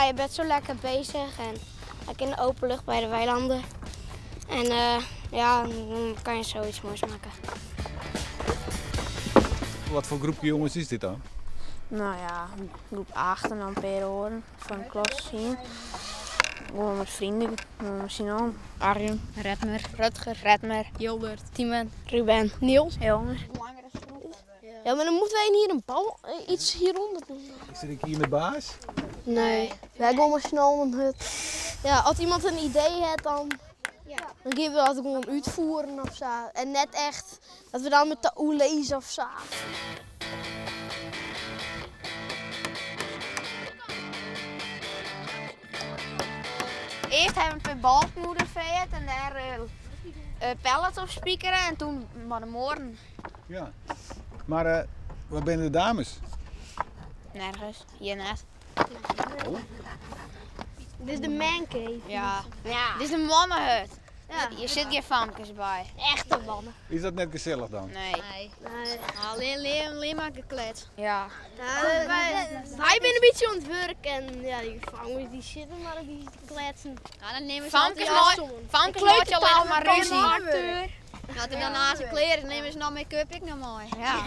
je bent zo lekker bezig en lekker in de open lucht bij de weilanden. En ja, dan kan je zoiets moois maken. Wat voor groepje jongens is dit dan? Nou ja, groep 8 en dan per horen van de klas hier. Gewoon met vrienden, Sinan, Arjen, Redmer, Rutger, Redmer, Gilbert, Tiemen, Ruben, Niels. Elmer. Ja, maar dan moeten wij hier een bal, iets hieronder doen. Is er hier de baas? Nee, wij gaan maar snel een hut. Ja, als iemand een idee heeft, dan geven we dat gewoon uitvoeren of zo. En net echt dat we dan met de oe lezen of zo. Eerst hebben we een balkmoeder veet en daar pellets op spiekeren en toen maar de morgen. Ja. Maar waar zijn de dames? Nergens, hier net. Oh. Dit is de mancave. Ja. Dit is een mannenhut. Ja. Hier zit geen famkes bij. Echte mannen. Is dat net gezellig dan? Nee. Alleen maar gekleed. Ja. Wij zijn een beetje aan het werk en ja, die vrouwen die zitten maar die kletsen. Ja, dan nemen ze altijd afzonderen. famkes nooit alleen maar ruzie. Dat hij dan aan zijn kleren nemen ze nog make-up, ik nog mooi. Ja.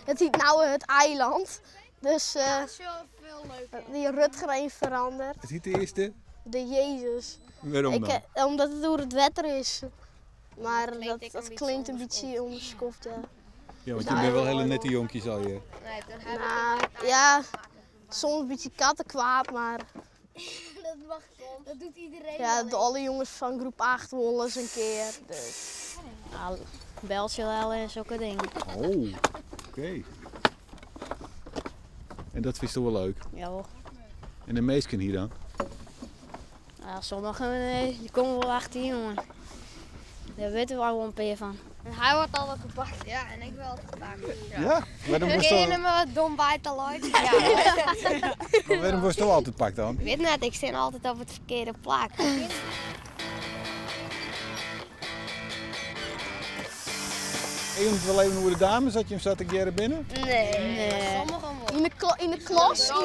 Het is nou het eiland. Dus Dat is wel veel leuker. die Rutger heeft veranderd. Is dit de eerste? De Jezus. Waarom dan? Omdat het door het wetter is. Maar klinkt dat een klinkt een beetje beetje onderschoft, ja. Ja, want je bent wel hele nette jonkjes al je. Nee, dan hebben Nou, ja, soms een beetje kattenkwaad, maar dat doet iedereen. ja, alle jongens van groep 8 wollen eens een keer. Dus. Nou, Beltje wel en zulke dingen. Oh, oké. En dat vind je toch wel leuk? Jawel. En de meesten hier dan? Ja, sommigen die komen wel achter hier, jongen. Daar weten we al een paar van. En hij wordt altijd gepakt. Ja, en ik wel gepakt. Ja? Waarom was Ik je me wat dom bij te luid. Ja. waarom was je toch altijd pak dan? Ik weet net, ik zit altijd op het verkeerde plak. Je moet wel even hoe de dames, dat je hem zat te keren binnen? Nee. Sommigen wel. In de klas wel.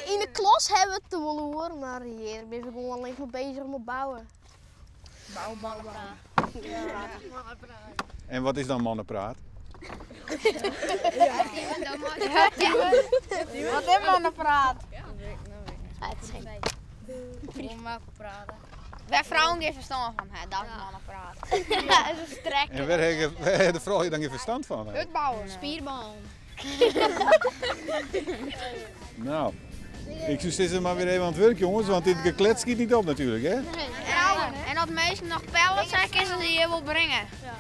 In de klas hebben we het te wel hoor, maar hier ben ik gewoon alleen maar bezig met bouwen. Bouwen. En wat is dan mannenpraat? Wat is mannenpraat? Het is geen praten. Wij vrouwen geen verstand van, hè? Dat is mannenpraat. ja, het is een strek. En waar heb de vrouw je dan geen verstand van? Hè? Uitbouwen. Spierbouwen. Nou, ik zou zeggen maar weer even aan het werk jongens, want dit geklets schiet niet op natuurlijk hè? En dat meesten nog pellets zijn, kunnen ze hier wel brengen. Ja.